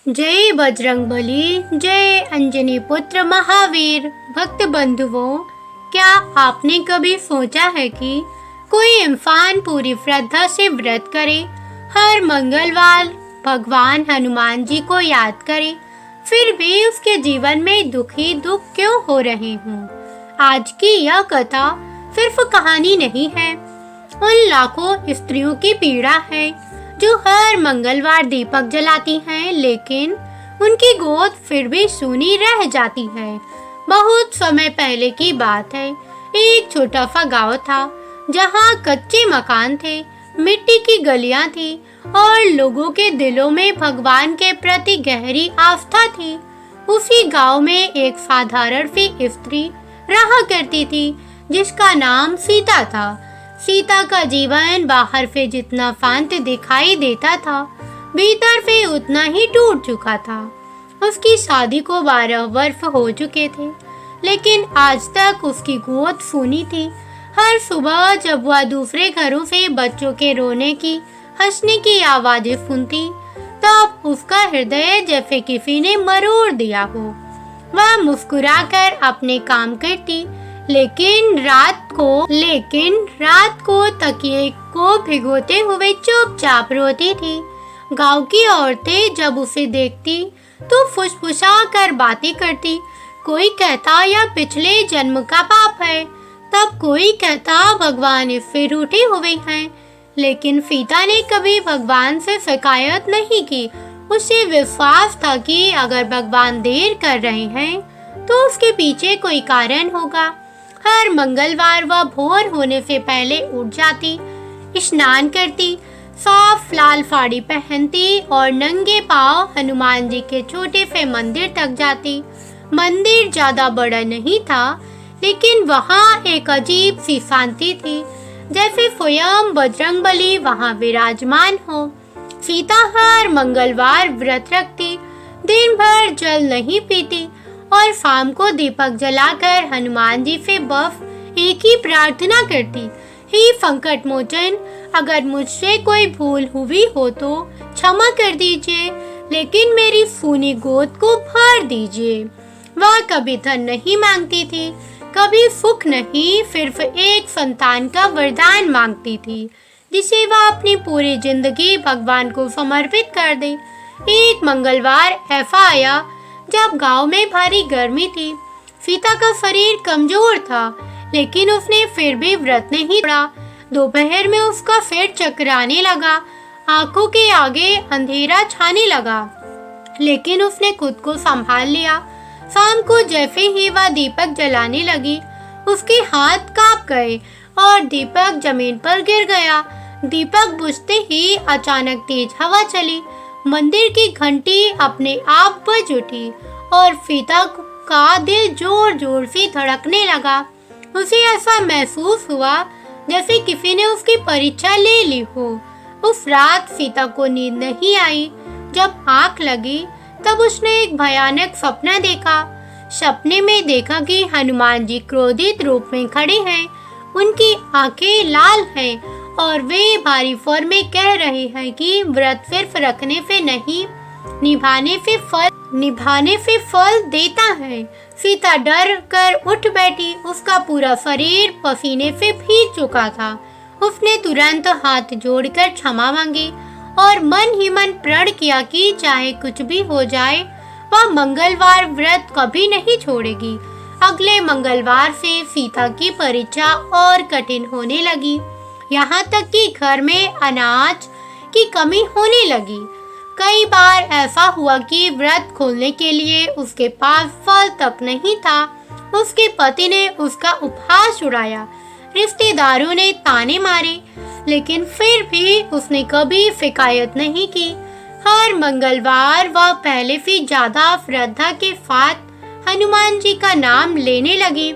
जय बजरंगबली, जय अंजनी पुत्र महावीर। भक्त बंधुओं, क्या आपने कभी सोचा है कि कोई इंसान पूरी श्रद्धा से व्रत करे, हर मंगलवार भगवान हनुमान जी को याद करे, फिर भी उसके जीवन में दुख ही दुख क्यों हो रहे हों? आज की यह कथा सिर्फ कहानी नहीं है, उन लाखों स्त्रियों की पीड़ा है जो हर मंगलवार दीपक जलाती हैं, लेकिन उनकी गोद फिर भी सूनी रह जाती है। बहुत समय पहले की बात है। एक छोटा सा गांव था जहां कच्चे मकान थे, मिट्टी की गलियां थी और लोगों के दिलों में भगवान के प्रति गहरी आस्था थी। उसी गांव में एक साधारण सी स्त्री रहा करती थी जिसका नाम सीता था। सीता का जीवन बाहर से जितना शांत दिखाई देता था, भीतर से उतना ही टूट चुका था। उसकी शादी को 12 वर्ष हो चुके थे, लेकिन आज तक उसकी गोद सूनी थी। हर सुबह जब वह दूसरे घरों से बच्चों के रोने की, हंसने की आवाजें सुनती, तब उसका हृदय जैसे किसी ने मरोड़ दिया हो। वह मुस्कुराकर अपने काम करती, लेकिन रात को तकिए को भिगोते हुए चुपचाप रोती थी। गांव की औरतें जब उसे देखती तो फुसफुसा कर बातें करती। कोई कहता यह पिछले जन्म का पाप है, तब कोई कहता भगवान इससे रूठे हुए हैं। लेकिन सीता ने कभी भगवान से शिकायत नहीं की। उसे विश्वास था कि अगर भगवान देर कर रहे हैं तो उसके पीछे कोई कारण होगा। हर मंगलवार वह भोर होने से पहले उठ जाती, स्नान करती, साफ लाल साड़ी पहनती और नंगे पांव हनुमान जी के छोटे से मंदिर तक जाती। मंदिर ज्यादा बड़ा नहीं था, लेकिन वहाँ एक अजीब सी शांति थी, जैसे स्वयं बजरंगबली वहाँ विराजमान हो। सीता हर मंगलवार व्रत रखती, दिन भर जल नहीं पीती और शाम को दीपक जलाकर हनुमान जी से बस एक ही प्रार्थना करती, हे संकट मोचन, अगर मुझसे कोई भूल हुई हो तो क्षमा कर दीजिए, लेकिन मेरी सूनी गोद को भर दीजिए। वह कभी धन नहीं मांगती थी, कभी सुख नहीं, सिर्फ एक संतान का वरदान मांगती थी, जिसे वह अपनी पूरी जिंदगी भगवान को समर्पित कर दे। एक मंगलवार ऐसा आया जब गांव में भारी गर्मी थी। सीता का शरीर कमजोर था, लेकिन उसने फिर भी व्रत नहीं तोड़ा। दोपहर में उसका सिर चकराने लगा, आंखों के आगे अंधेरा छाने लगा, लेकिन उसने खुद को संभाल लिया। शाम को जैसे ही वह दीपक जलाने लगी, उसके हाथ कांप गए और दीपक जमीन पर गिर गया। दीपक बुझते ही अचानक तेज हवा चली, मंदिर की घंटी अपने आप बज उठी और सीता का दिल जोर जोर से धड़कने लगा। उसे ऐसा महसूस हुआ जैसे किसी ने उसकी परीक्षा ले ली हो। उस रात सीता को नींद नहीं आई। जब आंख लगी तब उसने एक भयानक सपना देखा। सपने में देखा कि हनुमान जी क्रोधित रूप में खड़े हैं, उनकी आंखें लाल हैं और वे भारी स्वर में कह रहे हैं कि व्रत सिर्फ रखने से नहीं, निभाने से फल देता है। सीता डर कर उठ बैठी, उसका पूरा शरीर पसीने से भीग चुका था। उसने तुरंत हाथ जोड़कर क्षमा मांगी और मन ही मन प्रण किया कि चाहे कुछ भी हो जाए, वह मंगलवार व्रत कभी नहीं छोड़ेगी। अगले मंगलवार से सीता की परीक्षा और कठिन होने लगी, यहाँ तक कि घर में अनाज की कमी होने लगी। कई बार ऐसा हुआ कि व्रत खोलने के लिए उसके पास फल तक नहीं था। उसके पति ने उसका उपहास उड़ाया, रिश्तेदारों ने ताने मारे, लेकिन फिर भी उसने कभी शिकायत नहीं की। हर मंगलवार वह पहले से ज्यादा श्रद्धा के साथ हनुमान जी का नाम लेने लगी।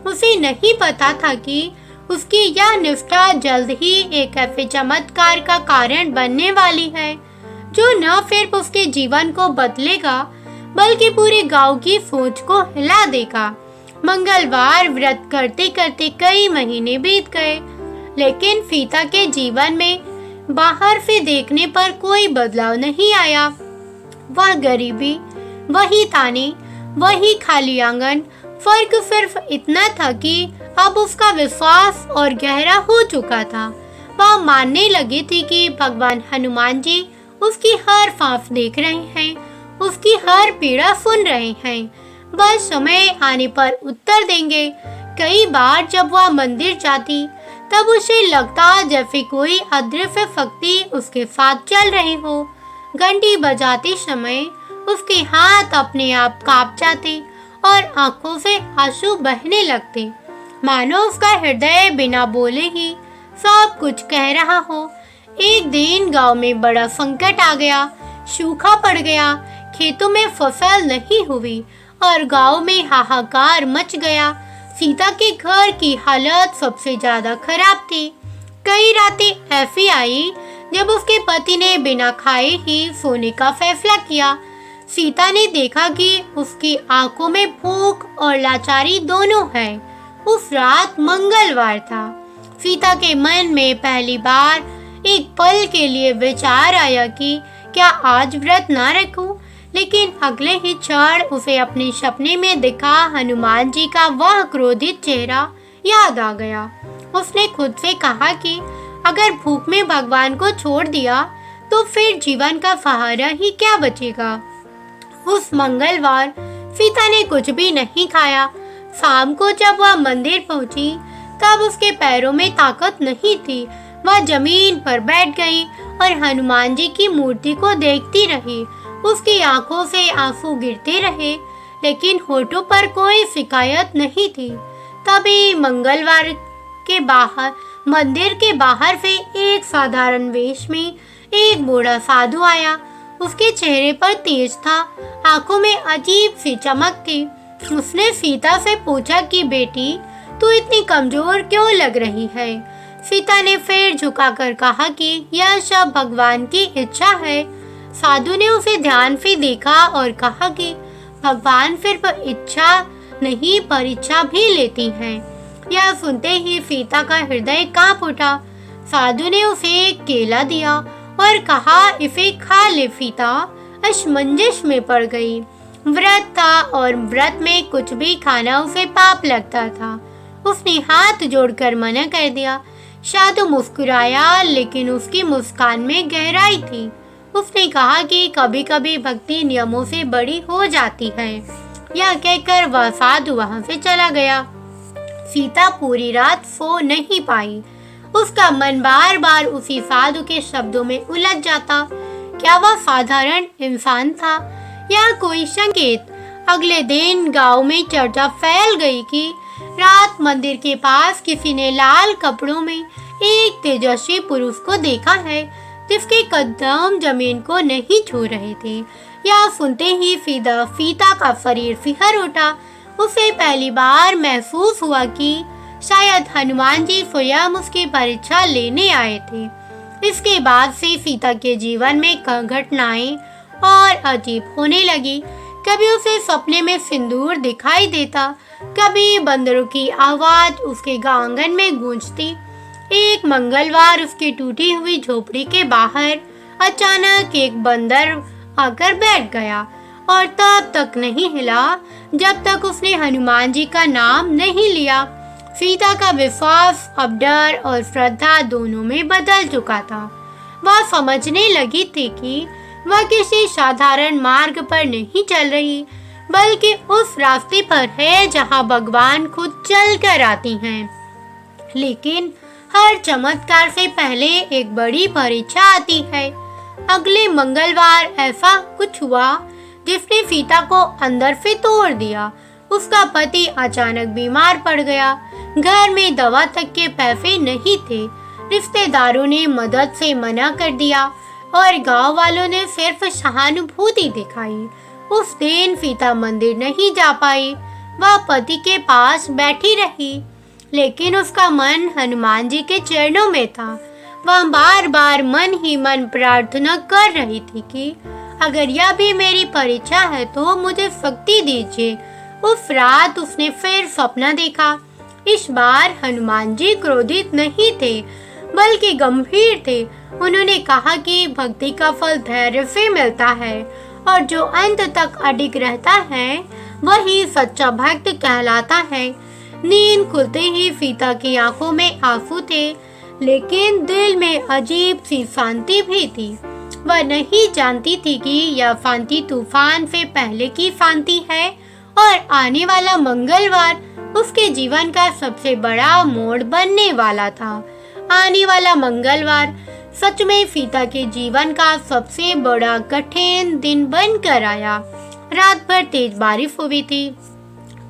उसे नहीं पता था कि उसकी यह निष्ठा जल्द ही एक ऐसे चमत्कार का कारण बनने वाली है, जो न सिर्फ उसके जीवन को बदलेगा, बल्कि पूरे गांव की सोच को हिला देगा। मंगलवार व्रत करते करते कई महीने बीत गए, लेकिन सीता के जीवन में बाहर से देखने पर कोई बदलाव नहीं आया। वह गरीबी, वही ताने, वही खाली आंगन। फर्क सिर्फ इतना था कि अब उसका विश्वास और गहरा हो चुका था। वह मानने लगी थी कि भगवान हनुमान जी उसकी हर फांस देख रहे हैं, उसकी हर पीड़ा सुन रहे हैं, बस समय आने पर उत्तर देंगे। कई बार जब वह मंदिर जाती तब उसे लगता जैसे कोई अदृश्य शक्ति उसके साथ चल रही हो। घंटी बजाते समय उसके हाथ अपने आप कांप जाते और आंखों से आंसू बहने लगते, मानो उसका हृदय बिना बोले ही सब कुछ कह रहा हो। एक दिन गांव में बड़ा संकट आ गया, सूखा पड़ गया, खेतों में फसल नहीं हुई और गांव में हाहाकार मच गया। सीता के घर की हालत सबसे ज्यादा खराब थी। कई रातें ऐसी आई जब उसके पति ने बिना खाए ही सोने का फैसला किया। सीता ने देखा कि उसकी आंखों में भूख और लाचारी दोनों है। उस रात मंगलवार था। सीता के मन में पहली बार एक पल के लिए विचार आया कि क्या आज व्रत ना रखूं, लेकिन अगले ही क्षण उसे अपने सपने में दिखा हनुमान जी का वह क्रोधित चेहरा याद आ गया। उसने खुद से कहा कि अगर भूख में भगवान को छोड़ दिया तो फिर जीवन का सहारा ही क्या बचेगा। उस मंगलवार सीता ने कुछ भी नहीं खाया। शाम को जब वह मंदिर पहुंची तब उसके पैरों में ताकत नहीं थी। वह जमीन पर बैठ गई और हनुमान जी की मूर्ति को देखती रही। उसकी आंखों से आंसू गिरते रहे, लेकिन होठों पर कोई शिकायत नहीं थी। तभी मंगलवार के बाहर मंदिर के बाहर से एक साधारण वेश में एक बूढ़ा साधु आया। उसके चेहरे पर तेज था, आंखों में अजीब सी चमक थी। उसने सीता से पूछा कि बेटी, तू इतनी कमजोर क्यों लग रही है। सीता ने फिर झुकाकर कहा कि यह सब भगवान की इच्छा है। साधु ने उसे ध्यान से देखा और कहा कि भगवान सिर्फ इच्छा नहीं परीक्षा भी लेती हैं। यह सुनते ही सीता का हृदय कांप उठा। साधु ने उसे एक केला दिया और कहा, इसे खा ले। सीता असमंजस में पड़ गई। व्रत था और व्रत में कुछ भी खाना उसे पाप लगता था। उसने हाथ जोड़कर मना कर दिया। साधु मुस्कुराया, लेकिन उसकी मुस्कान में गहराई थी। उसने कहा कि कभी-कभी भक्ति नियमों से बड़ी हो जाती है। यह कहकर वह साधु वहां से चला गया। सीता पूरी रात सो नहीं पाई। उसका मन बार बार उसी साधु के शब्दों में उलझ जाता। क्या वह साधारण इंसान था या कोई संकेत? अगले दिन गांव में चर्चा फैल गई कि रात मंदिर के पास किसी ने लाल कपड़ों में एक तेजस्वी पुरुष को देखा है, जिसके कदम जमीन को नहीं छू रहे थे। यह सुनते ही सीता का शरीर सिहर उठा। उसे पहली बार महसूस हुआ कि शायद हनुमान जी स्वयं उसकी परीक्षा लेने आए थे। इसके बाद से सीता के जीवन में घटनाएं और अजीब होने लगी। कभी उसे सपने में सिंदूर दिखाई देता, कभी बंदरों की आवाज उसके आंगन में गूंजती। एक मंगलवार उसकी टूटी हुई झोपड़ी के बाहर अचानक एक बंदर आकर बैठ गया और तब तक नहीं हिला जब तक उसने हनुमान जी का नाम नहीं लिया। सीता का विश्वास अब डर और श्रद्धा दोनों में बदल चुका था। वह समझने लगी थी कि वह किसी साधारण मार्ग पर नहीं चल रही, बल्कि उस रास्ते पर है जहां भगवान खुद चल कर आती हैं। लेकिन हर चमत्कार से पहले एक बड़ी परीक्षा आती है। अगले मंगलवार ऐसा कुछ हुआ जिसने सीता को अंदर से तोड़ दिया। उसका पति अचानक बीमार पड़ गया। घर में दवा तक के पैसे नहीं थे। रिश्तेदारों ने मदद से मना कर दिया और गांव वालों ने सिर्फ सहानुभूति दिखाई। उस दिन सीता मंदिर नहीं जा पाई। वह पति के पास बैठी रही, लेकिन उसका मन हनुमान जी के चरणों में था। वह बार बार मन ही मन प्रार्थना कर रही थी कि अगर यह भी मेरी परीक्षा है तो मुझे शक्ति दीजिए। उस रात उसने फिर सपना देखा। इस बार हनुमान जी क्रोधित नहीं थे, बल्कि गंभीर थे। उन्होंने कहा कि भक्ति का फल धैर्य से मिलता है और जो अंत तक अडिग रहता है वही सच्चा भक्त कहलाता है। नींद खुलते ही सीता की आंखों में आंसू थे, लेकिन दिल में अजीब सी शांति भी थी। वह नहीं जानती थी कि यह शांति तूफान से पहले की शांति है और आने वाला मंगलवार उसके जीवन का सबसे बड़ा मोड़ बनने वाला था। आने वाला मंगलवार सच में सीता के जीवन का सबसे बड़ा कठिन दिन बनकर आया। रात भर तेज बारिश हुई थी,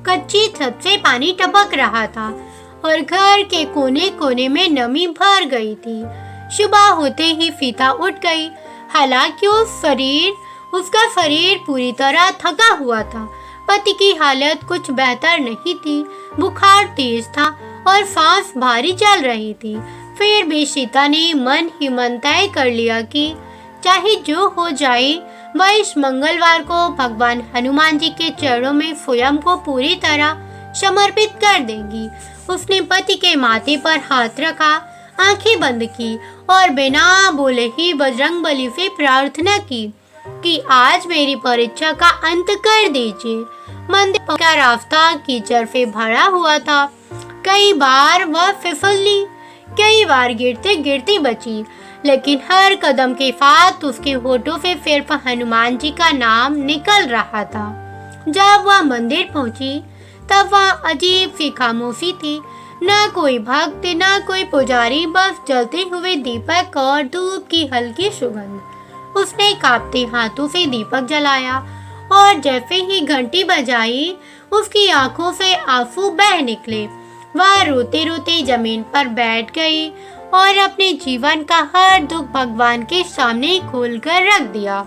कच्ची छत से पानी टपक रहा था और घर के कोने कोने में नमी भर गई थी। सुबह होते ही सीता उठ गई। हालांकि उसका शरीर पूरी तरह थका हुआ था। पति की हालत कुछ बेहतर नहीं थी, बुखार तेज था और सांस भारी चल रही थी। फिर भी सीता ने मन ही मन तय कर लिया कि चाहे जो हो जाए वह इस मंगलवार को भगवान हनुमान जी के चरणों में स्वयं को पूरी तरह समर्पित कर देगी। उसने पति के माथे पर हाथ रखा, आंखें बंद की और बिना बोले ही बजरंगबली से प्रार्थना की कि आज मेरी परीक्षा का अंत कर दीजिए। मंदिर का रास्ता कीचड़ से भरा हुआ था। कई बार वह फिसली, कई बार गिरते गिरते बची, लेकिन हर कदम के साथ उसके होठों से सिर्फ हनुमान जी का नाम निकल रहा था। जब वह मंदिर पहुंची तब वह अजीब सी खामोशी थी। न कोई भक्त, न कोई पुजारी, बस जलते हुए दीपक और धूप की हल्की सुगंध। उसने कांपते हाथों से दीपक जलाया और जैसे ही घंटी बजाई उसकी आंखों से आंसू बह निकले। वह रोते रोते जमीन पर बैठ गई और अपने जीवन का हर दुख भगवान के सामने खोलकर रख दिया।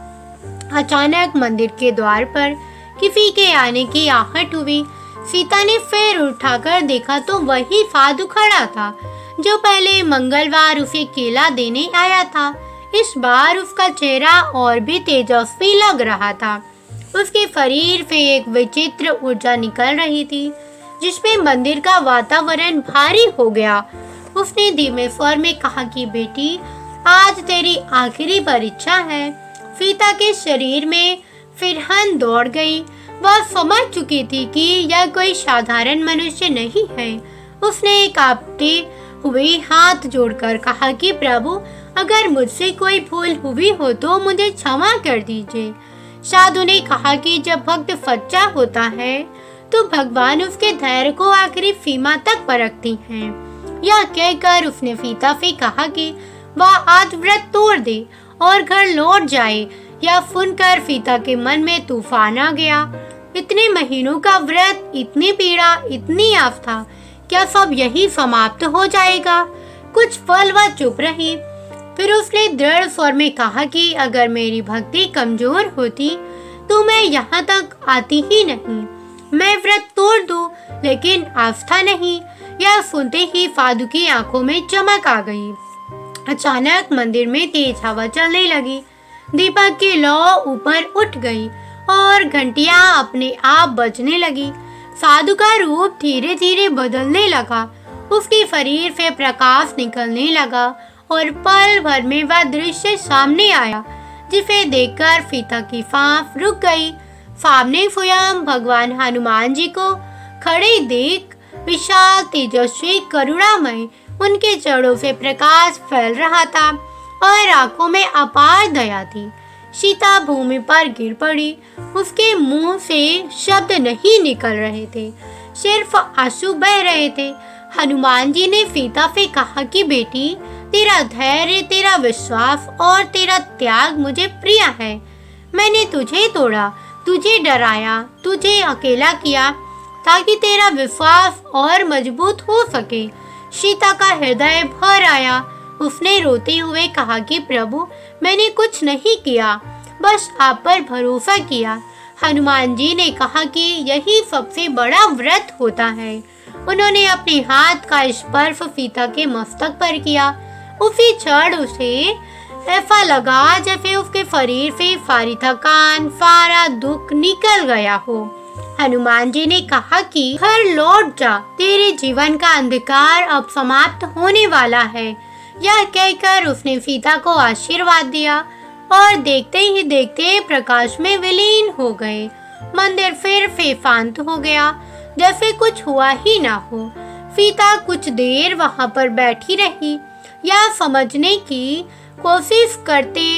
अचानक मंदिर के द्वार पर किसी के आने की आहट हुई। सीता ने फिर उठाकर देखा तो वही साधु खड़ा था जो पहले मंगलवार उसे केला देने आया था। इस बार उसका चेहरा और भी तेजस्वी लग रहा था। उसके शरीर से एक विचित्र ऊर्जा निकल रही थी जिसमें मंदिर का वातावरण भारी हो गया। उसने धीमे स्वर में कहा कि बेटी, आज तेरी आखिरी परीक्षा है। सीता के शरीर में फिरहन दौड़ गई। वह समझ चुकी थी कि यह कोई साधारण मनुष्य नहीं है। उसने कांपते हुए हाथ जोड़कर कहा कि प्रभु, अगर मुझसे कोई भूल हुई हो तो मुझे क्षमा कर दीजिए। साधु ने कहा कि जब भक्त सच्चा होता है तो भगवान उसके धैर्य को आखिरी सीमा तक परखती हैं। यह कहकर उसने सीता से कहा कि वह आज व्रत तोड़ दे और घर लौट जाए। यह सुनकर सीता के मन में तूफान आ गया। इतने महीनों का व्रत, इतनी पीड़ा, इतनी आस्था, क्या सब यही समाप्त हो जाएगा? कुछ पल वह चुप रही। फिर उसने दृढ़ स्वर में कहा कि अगर मेरी भक्ति कमजोर होती तो मैं यहाँ तक आती ही नहीं। मैं व्रत तोड़ दूं, लेकिन आस्था नहीं। यह सुनते ही साधु की आंखों में चमक आ गई। अचानक मंदिर में तेज हवा चलने लगी। दीपक की लौ ऊपर उठ गई और घंटियां अपने आप बजने लगी। साधु का रूप धीरे धीरे बदलने लगा। उसके शरीर से प्रकाश निकलने लगा और पल भर में वह दृश्य सामने आया जिसे देखकर सीता की सांस रुक गई। सामने स्वयं भगवान हनुमान जी को खड़े देख विशाल, तेजस्वी, करुणामय उनके जड़ों से प्रकाश फैल रहा था और आंखों में अपार दया थी। सीता भूमि पर गिर पड़ी। उसके मुंह से शब्द नहीं निकल रहे थे, सिर्फ आंसू बह रहे थे। हनुमान जी ने सीता से कहा कि बेटी, तेरा धैर्य, तेरा विश्वास और तेरा त्याग मुझे प्रिय है। मैंने तुझे तोड़ा, तुझे डराया, तुझे अकेला किया ताकि तेरा विश्वास और मजबूत हो सके। सीता का हृदय भर आया। उसने रोते हुए कहा कि प्रभु, मैंने कुछ नहीं किया, बस आप पर भरोसा किया। हनुमान जी ने कहा कि यही सबसे बड़ा व्रत होता है। उन्होंने अपने हाथ का स्पर्श सीता के मस्तक पर किया। उसी क्षण उसे ऐसा लगा जैसे उसके शरीर से सारी थकान, सारा दुख निकल गया हो। हनुमान जी ने कहा कि घर लौट जा, तेरे जीवन का अंधकार अब समाप्त होने वाला है। यह कहकर उसने सीता को आशीर्वाद दिया और देखते ही देखते प्रकाश में विलीन हो गए। मंदिर फिर से शांत हो गया, जैसे कुछ हुआ ही ना हो। सीता कुछ देर वहां पर बैठी रही, यह समझने की कोशिश करते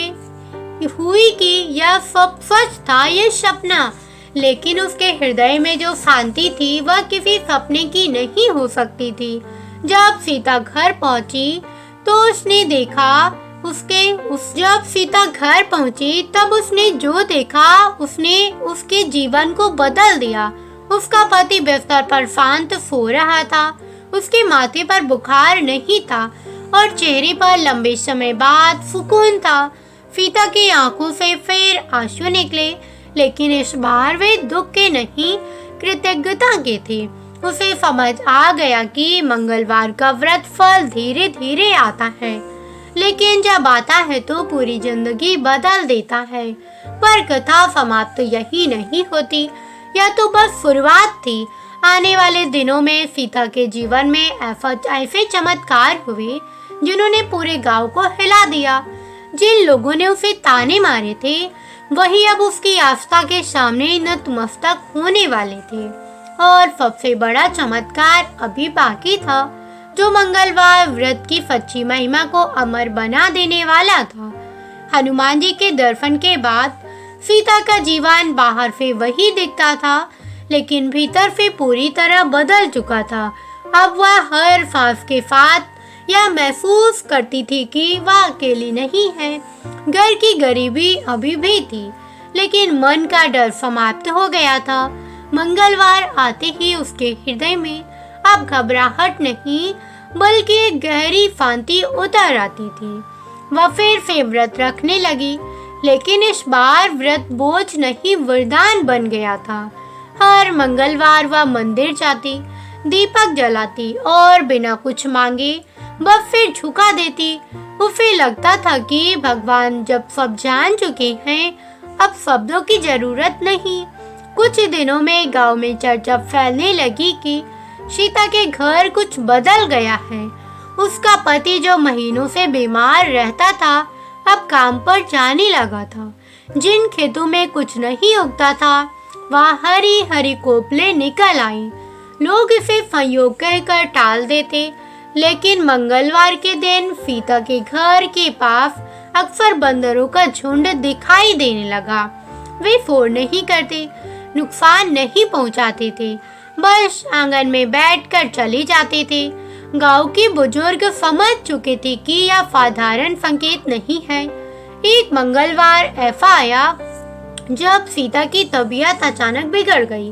हुई कि यह सब सच था, यह सपना। लेकिन उसके हृदय में जो शांति थी वह किसी सपने की नहीं हो सकती थी। जब सीता घर पहुंची तो उसने देखा जब सीता घर पहुंची तब उसने जो देखा उसने उसके जीवन को बदल दिया। उसका पति बिस्तर पर शांत सो रहा था, उसके माथे पर बुखार नहीं था और चेहरे पर लंबे समय बाद सुकून था। सीता की आंखों से फिर आंसू निकले, लेकिन इस बार वे दुख के नहीं, कृतज्ञता के थे। उसे समझ आ गया कि मंगलवार का व्रत फल धीरे धीरे आता है, लेकिन जब आता है तो पूरी जिंदगी बदल देता है। पर कथा समाप्त यही नहीं होती, यह तो बस शुरुआत थी। आने वाले दिनों में सीता के जीवन में ऐसे चमत्कार हुए जिन्होंने पूरे गांव को हिला दिया। जिन लोगों ने उसे ताने मारे थे वही अब उसकी आस्था के सामने नतमस्तक होने वाले थे। और सबसे बड़ा चमत्कार अभी बाकी था, जो मंगलवार व्रत की सच्ची महिमा को अमर बना देने वाला था। हनुमान जी के दर्शन के बाद सीता का जीवन बाहर से वही दिखता था, लेकिन भीतर से पूरी तरह बदल चुका था। अब वह हर सांस के साथ यह महसूस करती थी कि वह अकेली नहीं है। घर की गरीबी अभी भी थी, लेकिन मन का डर समाप्त हो गया था। मंगलवार आते ही उसके हृदय में अब घबराहट नहीं, बल्कि एक गहरी शांति उतर आती थी। वह फिर से व्रत रखने लगी, लेकिन इस बार व्रत बोझ नहीं, वरदान बन गया था। हर मंगलवार वह मंदिर जाती, दीपक जलाती और बिना कुछ मांगे बस फिर झुका देती। उसे लगता था कि भगवान जब सब जान चुके हैं, अब शब्दों की जरूरत नहीं। कुछ दिनों में गांव में चर्चा फैलने लगी कि सीता के घर कुछ बदल गया है। उसका पति जो महीनों से बीमार रहता था, अब काम पर जाने लगा था। जिन खेतों में कुछ नहीं उगता था, वहाँ हरी हरी कोपले निकल आई। लोग इसे संयोग कहकर टाल देते, लेकिन मंगलवार के दिन सीता के घर के पास अक्सर बंदरों का झुंड दिखाई देने लगा। वे शोर नहीं करते, नुकसान नहीं पहुंचाते थे, बस आंगन में बैठकर चले जाते थे। गांव के बुजुर्ग समझ चुके थे कि यह साधारण संकेत नहीं है। एक मंगलवार ऐसा आया जब सीता की तबीयत अचानक बिगड़ गई।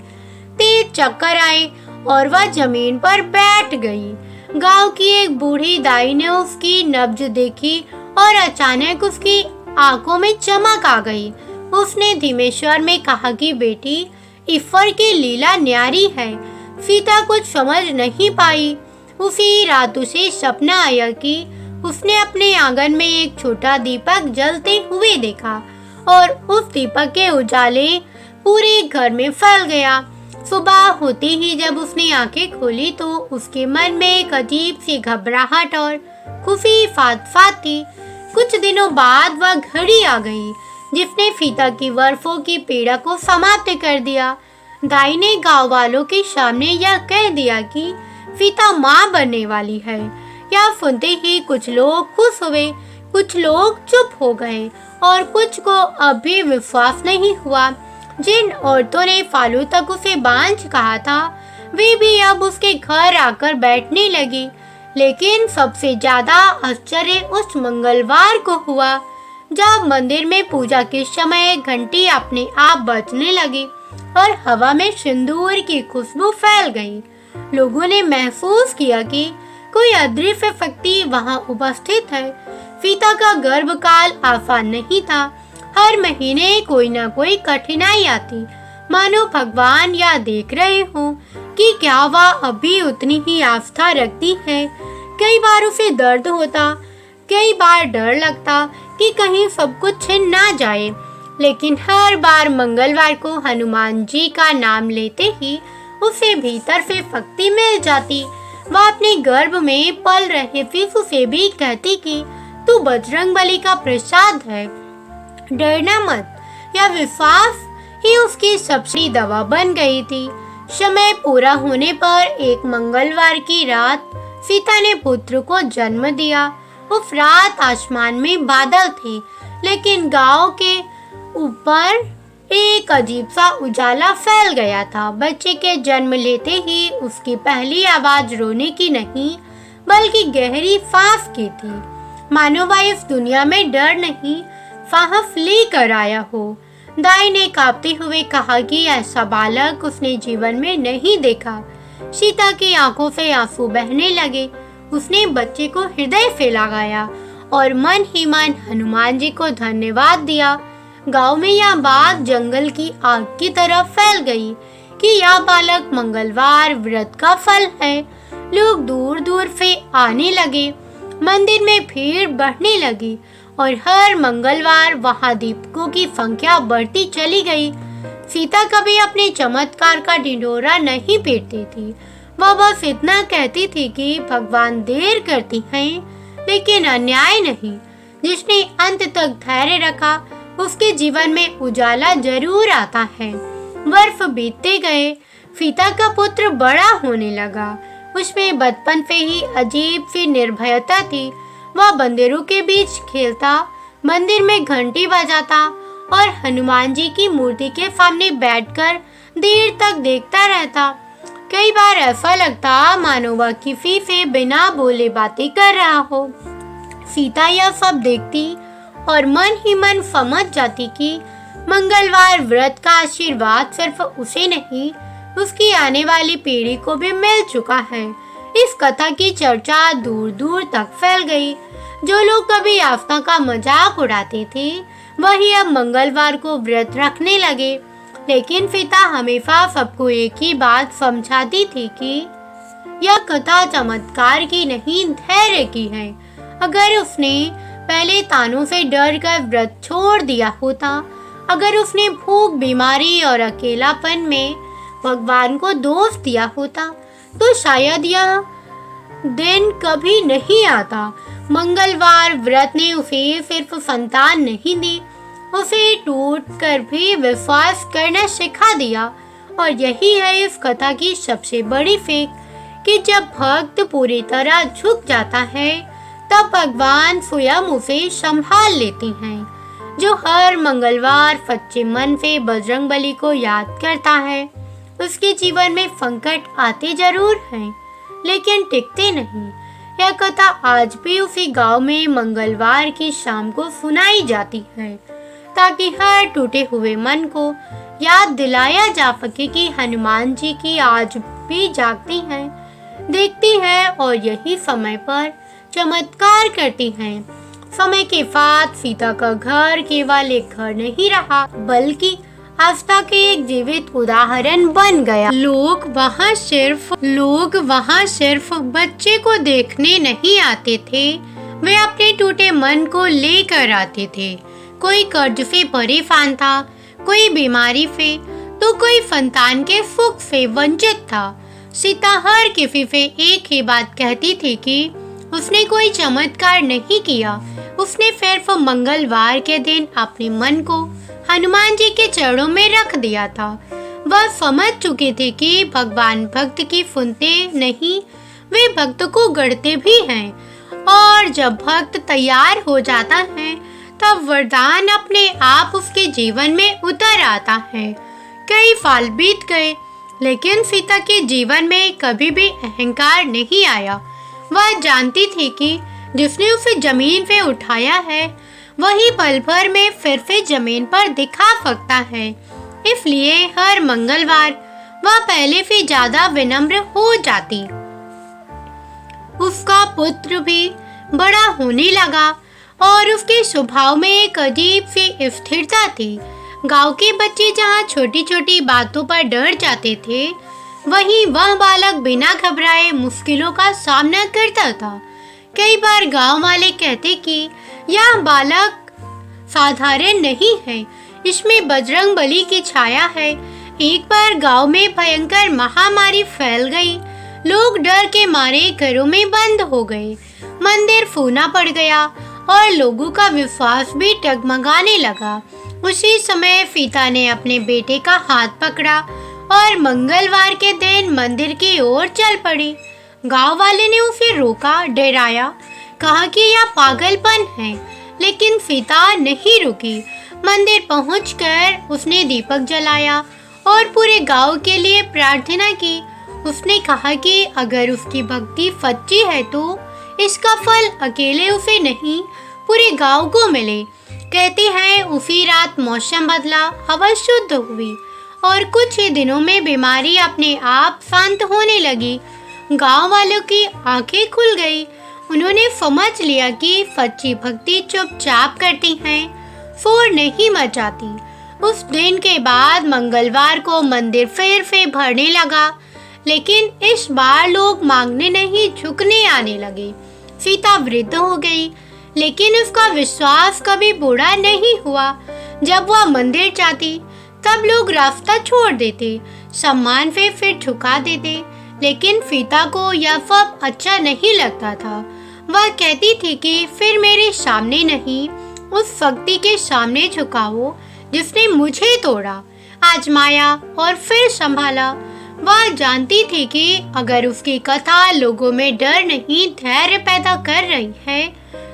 तेज चक्कर आए और वह जमीन पर बैठ गई। गांव की एक बूढ़ी दाई ने उसकी नब्ज देखी और अचानक उसकी आंखों में चमक आ गई। उसने धीमे स्वर में कहा कि बेटी, ईश्वर की लीला न्यारी है। सीता कुछ समझ नहीं पाई। उसी रात उसे सपना आया कि उसने अपने आंगन में एक छोटा दीपक जलते हुए देखा और उस दीपक के उजाले पूरे घर में फैल गया। सुबह होते ही जब उसने आंखें खोली तो उसके मन में एक अजीब सी घबराहट और खुशी फात थी। कुछ दिनों बाद वह घड़ी आ गई जिसने सीता की वर्षों की पीड़ा को समाप्त कर दिया। दाई ने गांव वालों के सामने यह कह दिया कि सीता माँ बनने वाली है। यह सुनते ही कुछ लोग खुश हुए, कुछ लोग चुप हो गए और कुछ को अभी विश्वास नहीं हुआ। जिन औरतों ने फालू तक उसे बांझ कहा था, वे भी अब उसके घर आकर बैठने लगी। लेकिन सबसे ज्यादा आश्चर्य उस मंगलवार को हुआ जब मंदिर में पूजा के समय घंटी अपने आप बजने लगी और हवा में सिंदूर की खुशबू फैल गई। लोगों ने महसूस किया कि कोई अदृश्य शक्ति वहां उपस्थित है। सीता का गर्भकाल आसान नहीं था। हर महीने कोई ना कोई कठिनाई आती, मानो भगवान यह देख रहे हो कि क्या वह अभी उतनी ही आस्था रखती है। कई बार उसे दर्द होता, कई बार डर लगता कि कहीं सब कुछ छिन ना जाए, लेकिन हर बार मंगलवार को हनुमान जी का नाम लेते ही उसे भीतर से शक्ति मिल जाती। वह अपने गर्भ में पल रहे शिशु से भी कहती कि तू बजरंगबली का प्रसाद है। डरना मत या विश्वास ही उसकी सबसे दवा बन गई थी। समय पूरा होने पर एक मंगलवार की रात सीता ने पुत्र को जन्म दिया। उस रात आसमान में बादल थे, लेकिन गांव के ऊपर एक अजीब सा उजाला फैल गया था। बच्चे के जन्म लेते ही उसकी पहली आवाज रोने की नहीं, बल्कि गहरी सांस की थी, मानो वह इस दुनिया में डर नहीं, सांस लेकर आया हो। दाई ने कांपते हुए कहा कि ऐसा बालक उसने जीवन में नहीं देखा। सीता की आंखों से आंसू बहने लगे। उसने बच्चे को हृदय से लगाया और मन ही मन हनुमान जी को धन्यवाद दिया। गांव में यह बात जंगल की आग की तरह फैल गई कि यह बालक मंगलवार व्रत का फल है। लोग दूर दूर से आने लगे, मंदिर में भीड़ बढ़ने लगी और हर मंगलवार वहां दीपकों की संख्या बढ़ती चली गई। सीता कभी अपने चमत्कार का ढिंढोरा नहीं पीटती थी। वह बस इतना कहती थी कि भगवान देर करती हैं, लेकिन अन्याय नहीं। जिसने अंत तक धैर्य रखा उसके जीवन में उजाला जरूर आता है। वर्ष बीतते गए। सीता का पुत्र बड़ा होने लगा। उसमें बचपन से ही अजीब सी निर्भयता थी। वह बंदरों के बीच खेलता, मंदिर में घंटी बजाता और हनुमान जी की मूर्ति के सामने बैठकर देर तक देखता रहता। कई बार ऐसा लगता मानो वह किसी से बिना बोले बातें कर रहा हो। सीता यह सब देखती और मन ही मन समझ जाती कि मंगलवार व्रत का आशीर्वाद सिर्फ उसे नहीं, उसकी आने वाली पीढ़ी को भी मिल चुका है। इस कथा की चर्चा दूर दूर तक फैल गई। जो लोग कभी आस्था का मजाक उड़ाते थे, वही अब मंगलवार को व्रत रखने लगे। लेकिन सीता हमेशा सबको एक ही बात समझाती थी कि यह कथा चमत्कार की नहीं, धैर्य की है। अगर उसने पहले तानों से डर कर व्रत छोड़ दिया होता, अगर उसने भूख, बीमारी और अकेलापन में भगवान को दोष दिया होता, तो शायद यह दिन कभी नहीं आता। मंगलवार व्रत ने उसे सिर्फ संतान नहीं दी, उसे टूट कर भी विश्वास करना सिखा दिया। और यही है इस कथा की सबसे बड़ी सीख कि जब भक्त पूरी तरह झुक जाता है, तब भगवान स्वयं उसे संभाल लेते हैं। जो हर मंगलवार सच्चे मन से बजरंगबली को याद करता है, उसके जीवन में संकट आते जरूर हैं, लेकिन टिकते नहीं। यह कथा आज भी उसी गांव में मंगलवार की शाम को सुनाई जाती है, ताकि हर टूटे हुए मन को याद दिलाया जा सके कि हनुमान जी की आज भी जागती हैं, देखती हैं और यही समय पर चमत्कार करती हैं। समय के साथ सीता का घर केवल एक घर नहीं रहा, बल्कि आस्था के एक जीवित उदाहरण बन गया। लोग वहाँ सिर्फ बच्चे को देखने नहीं आते थे, वे अपने टूटे मन को लेकर आते थे। कोई कर्ज से परेशान था, कोई बीमारी से, तो कोई संतान के सुख से वंचित था। सीता हर किसी से एक ही बात कहती थी कि उसने कोई चमत्कार नहीं किया, उसने सिर्फ मंगलवार के दिन अपने मन को हनुमान जी के चरणों में रख दिया था। वह समझ चुके थे कि भगवान भक्त की सुनते नहीं, वे भक्त को गढ़ते भी हैं, और जब भक्त तैयार हो जाता है, तब वरदान अपने आप उसके जीवन में उतर आता है। कई साल बीत गए, लेकिन सीता के जीवन में कभी भी अहंकार नहीं आया। वह जानती थी कि जिसने उसे जमीन पे उठाया है, वही पल भर में फिर से जमीन पर दिखा सकता है। इसलिए हर मंगलवार वह पहले से ज्यादा विनम्र हो जाती। उसका पुत्र भी बड़ा होने लगा और उसके स्वभाव में एक अजीब सी स्थिरता थी। गांव के बच्चे जहां छोटी छोटी बातों पर डर जाते थे, वहीं वह बालक बिना घबराए मुश्किलों का सामना करता था। कई बार गांव वाले कहते कि यह बालक साधारण नहीं है, इसमें बजरंगबली की छाया है। एक बार गांव में भयंकर महामारी फैल गई। लोग डर के मारे घरों में बंद हो गए, मंदिर सूना पड़ गया और लोगों का विश्वास भी डगमगाने लगा। उसी समय सीता ने अपने बेटे का हाथ पकड़ा और मंगलवार के दिन मंदिर की ओर चल पड़ी। गांव वाले ने उसे रोका, डराया, कहा कि यह पागलपन है, लेकिन सीता नहीं रुकी। मंदिर पहुंचकर उसने दीपक जलाया और पूरे गांव के लिए प्रार्थना की। उसने कहा कि अगर उसकी भक्ति सच्ची है तो इसका फल अकेले उसे नहीं, पूरे गांव को मिले। कहते हैं उसी रात मौसम बदला, हवा शुद्ध हुई और कुछ ही दिनों में बीमारी अपने आप शांत होने लगी। गांव वालों की आंखें खुल गई। उन्होंने समझ लिया कि सच्ची भक्ति चुपचाप करती है, शोर नहीं मचाती। उस दिन के बाद मंगलवार को मंदिर फिर से भरने लगा, लेकिन इस बार लोग मांगने नहीं, झुकने आने लगे। सीता वृद्ध हो गई, लेकिन उसका विश्वास कभी बूढ़ा नहीं हुआ। जब वह मंदिर जाती तब लोग रास्ता छोड़ देते, सम्मान से फिर झुका देते, लेकिन सीता को यह सब अच्छा नहीं लगता था। वह कहती थी कि फिर मेरे सामने नहीं, उस शक्ति के सामने झुकाओ जिसने मुझे तोड़ा, आजमाया और फिर संभाला। वह जानती थी कि अगर उसकी कथा लोगों में डर नहीं, धैर्य पैदा कर रही है,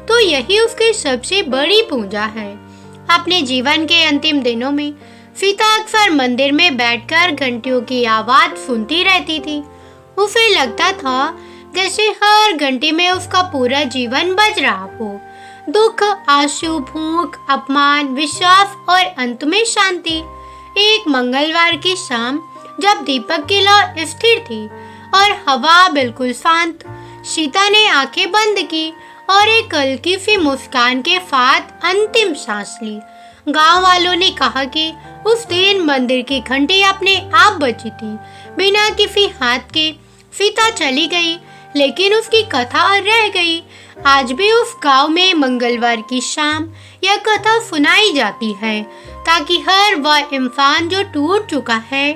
तो यही उसकी सबसे बड़ी पूंजा है। अपने जीवन के अंतिम दिनों में सीता अक्सर मंदिर में बैठकर घंटियों की आवाज सुनती रहती थी। उसे लगता था जैसे हर घंटे में उसका पूरा जीवन बज रहा हो। दुख, आंसू, भूख, अपमान, विश्वास और अंत में शांति। एक मंगलवार की शाम जब दीपक की लौ स्थिर थी और हवा बिल्कुल शांत, सीता ने आंखें बंद की और एक हल्की सी मुस्कान के साथ अंतिम सांस ली। गांव वालों ने कहा कि उस दिन मंदिर की घंटी अपने आप बजी थी, बिना किसी हाथ के। सीता चली गई, लेकिन उसकी कथा रह गई। आज भी उस गांव में मंगलवार की शाम यह कथा सुनाई जाती है, ताकि हर वह इंसान जो टूट चुका है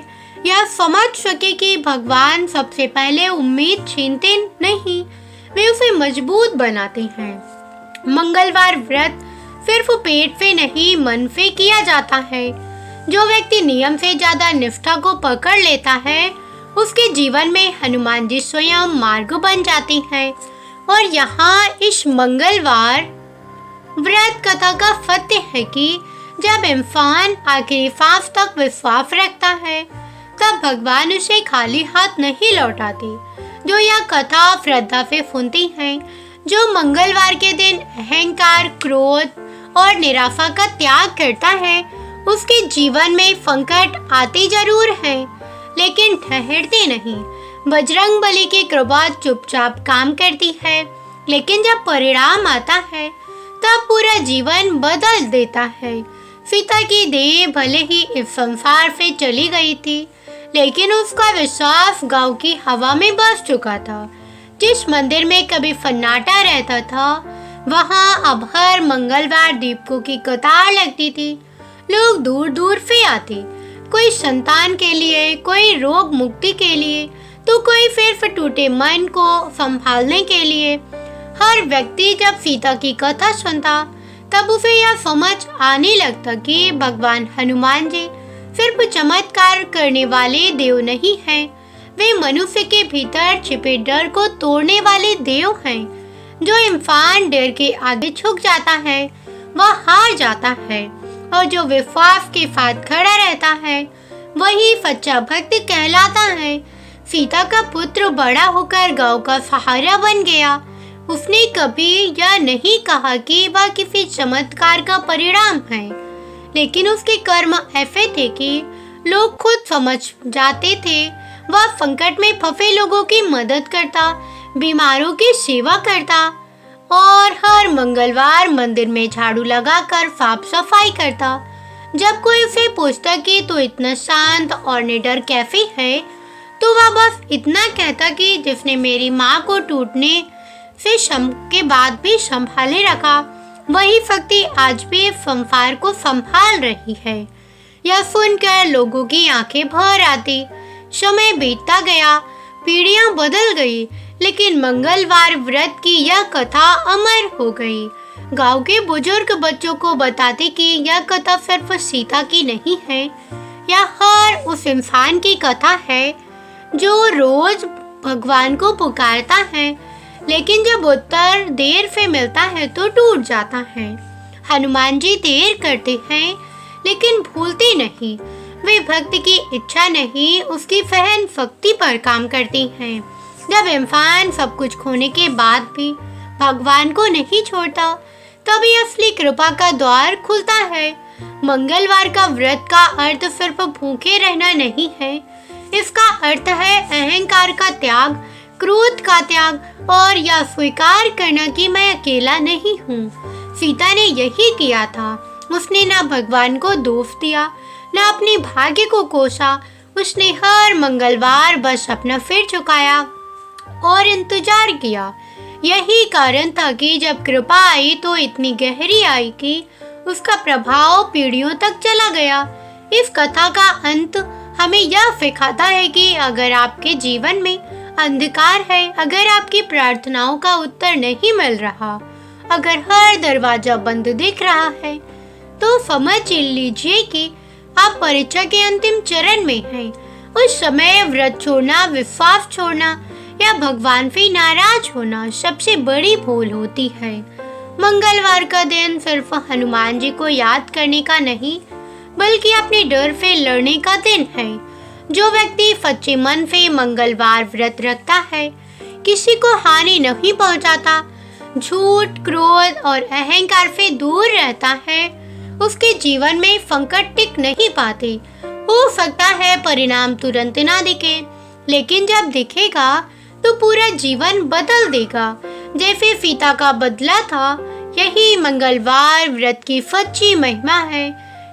यह समझ सके कि भगवान सबसे पहले उम्मीद छीनते नहीं, वे उसे मजबूत बनाते हैं। मंगलवार व्रत सिर्फ पेट से नहीं, मन से किया जाता है। जो व्यक्ति नियम से ज्यादा निष्ठा को पकड़ लेता है, उसके जीवन में हनुमान जी स्वयं मार्ग बन जाते हैं। और यहाँ इस मंगलवार व्रत कथा का सत्य है कि जब इंसान आखिरी सांस तक विश्वास रखता है, तब भगवान उसे खाली हाथ नहीं लौटाते। जो यह कथा श्रद्धा से सुनती हैं, जो मंगलवार के दिन अहंकार, क्रोध और निराशा का त्याग करता है, उसके जीवन में संकट आते जरूर हैं, लेकिन ठहरते नहीं। बजरंग बली की कृपा चुपचाप काम करती है, लेकिन जब परिणाम आता है तब पूरा जीवन बदल देता है। सीता की देह भले ही इस संसार से चली गई थी, लेकिन उसका विश्वास गांव की हवा में बस चुका था। जिस मंदिर में कभी सन्नाटा रहता था, वहां अब हर मंगलवार दीपकों की कतार लगती थी। लोग दूर दूर से आते, कोई संतान के लिए, कोई रोग मुक्ति के लिए, तो कोई सिर्फ टूटे मन को संभालने के लिए। हर व्यक्ति जब सीता की कथा सुनता, तब उसे यह समझ आने लगता कि भगवान हनुमान जी सिर्फ चमत्कार करने वाले देव नहीं हैं, वे मनुष्य के भीतर छिपे डर को तोड़ने वाले देव हैं। जो इंसान डर के आगे झुक जाता है, वह हार जाता है, और जो विश्वास के साथ खड़ा रहता है, वही सच्चा भक्त कहलाता है। सीता का पुत्र बड़ा होकर गांव का सहारा बन गया। उसने कभी यह नहीं कहा कि वह किसी चमत्कार का परिणाम है, लेकिन उसके कर्म ऐसे थे कि लोग खुद समझ जाते थे। वह संकट में फंसे लोगों की मदद करता, बीमारों की सेवा करता और हर मंगलवार मंदिर में झाड़ू लगाकर साफ सफाई करता। जब कोई उसे पूछता कि तू इतना शांत और निडर कैसे है, तो वह बस इतना कहता कि जिसने मेरी माँ को टूटने से के बाद भी संभाले रखा, वही शक्ति आज भी संसार को संभाल रही है। यह सुनकर लोगों की आंखें भर आती। समय बीतता गया, पीढ़ियां बदल गई, लेकिन मंगलवार व्रत की यह कथा अमर हो गई। गांव के बुजुर्ग बच्चों को बताते कि यह कथा सिर्फ सीता की नहीं है, यह हर उस इंसान की कथा है जो रोज भगवान को पुकारता है, लेकिन जब उत्तर देर से मिलता है तो टूट जाता है। हनुमान जी देर करते हैं लेकिन भूलते नहीं। वे भक्त की इच्छा नहीं, उसकी सहन शक्ति पर काम करती हैं। जब इंसान सब कुछ खोने के बाद भी भगवान को नहीं छोड़ता, तभी असली कृपा का द्वार खुलता है। मंगलवार का व्रत का अर्थ सिर्फ भूखे रहना नहीं है, इसका अर्थ है अहंकार का त्याग, क्रोध का त्याग और यह स्वीकार करना कि मैं अकेला नहीं हूँ। सीता ने यही किया था। उसने ना भगवान को दोष दिया, ना अपने भाग्य को कोसा। उसने हर मंगलवार बस अपना सिर झुकाया और इंतजार किया। यही कारण था कि जब कृपा आई तो इतनी गहरी आई कि उसका प्रभाव पीढ़ियों तक चला गया। इस कथा का अंत हमें यह सिखाता है कि अगर आपके जीवन में अंधकार है, अगर आपकी प्रार्थनाओं का उत्तर नहीं मिल रहा, अगर हर दरवाजा बंद दिख रहा है, तो समझ लीजिए कि आप परीक्षा के अंतिम चरण में हैं। उस समय व्रत छोड़ना, विश्वास छोड़ना या भगवान से नाराज होना सबसे बड़ी भूल होती है। मंगलवार का दिन सिर्फ हनुमान जी को याद करने का नहीं, बल्कि अपने डर से लड़ने का दिन है। जो व्यक्ति सच्चे मन से मंगलवार व्रत रखता है, किसी को हानि नहीं पहुंचाता, झूठ, क्रोध और अहंकार से दूर रहता है, उसके जीवन में संकट टिक नहीं पाते। हो सकता है परिणाम तुरंत ना दिखे, लेकिन जब दिखेगा तो पूरा जीवन बदल देगा, जैसे सीता का बदला था। यही मंगलवार व्रत की सच्ची महिमा है,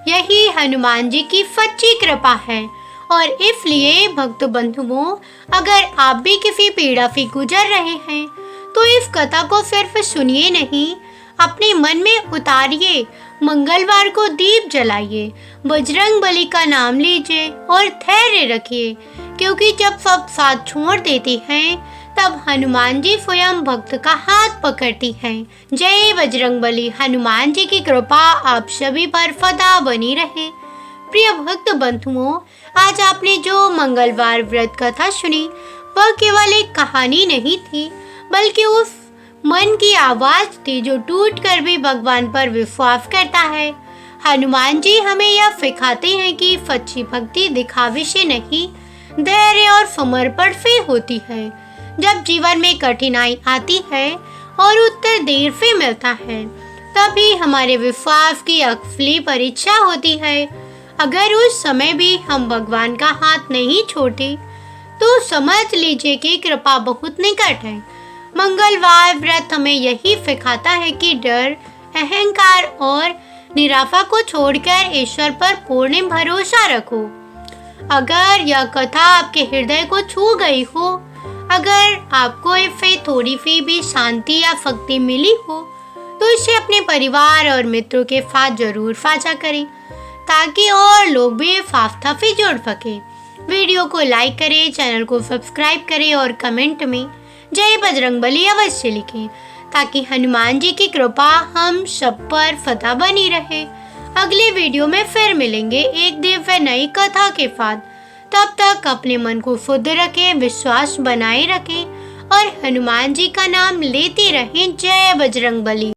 यही हनुमान जी की सच्ची कृपा है। और इसलिए भक्त बंधुओं, अगर आप भी किसी पीड़ा से गुजर रहे हैं तो इस कथा को सिर्फ सुनिए नहीं, अपने मन में उतारिए। मंगलवार को दीप जलाइए, बजरंग बली का नाम लीजिए और धैर्य रखिए, क्योंकि जब सब साथ छोड़ देते हैं तब हनुमान जी स्वयं भक्त का हाथ पकड़ती हैं। जय बजरंग बली। हनुमान जी की कृपा आप सभी पर सदा बनी रहे। प्रिय भक्त बंधुओं, आज आपने जो मंगलवार व्रत कथा सुनी, वह केवल एक कहानी नहीं थी, बल्कि उस मन की आवाज थी जो टूट कर भी भगवान पर विश्वास करता है। हनुमान जी हमें यह सिखाते हैं कि सच्ची भक्ति दिखावे से नहीं, धैर्य और समर्पण से होती है। जब जीवन में कठिनाई आती है और उत्तर देर से मिलता है, तभी हमारे विश्वास की असली परीक्षा होती है। अगर उस समय भी हम भगवान का हाथ नहीं छोड़ते, तो समझ लीजिए कि कृपा बहुत निकट है। मंगलवार व्रत हमें यही सिखाता है कि डर, अहंकार और निराशा को छोड़कर ईश्वर पर पूर्ण भरोसा रखो। अगर यह कथा आपके हृदय को छू गई हो, अगर आपको इससे थोड़ी सी भी शांति या शक्ति मिली हो, तो इसे अपने परिवार और मित्रों के साथ जरूर साझा करें, ताकि और लोग भी इस आस्था से जुड़ सके। वीडियो को लाइक करें, चैनल को सब्सक्राइब करें और कमेंट में जय बजरंगबली अवश्य लिखें, ताकि हनुमान जी की कृपा हम सब पर सदा बनी रहे। अगले वीडियो में फिर मिलेंगे एक दिव्य नई कथा के साथ। तब तक अपने मन को शुद्ध रखें, विश्वास बनाए रखें और हनुमान जी का नाम लेते रहें। जय बजरंगबली।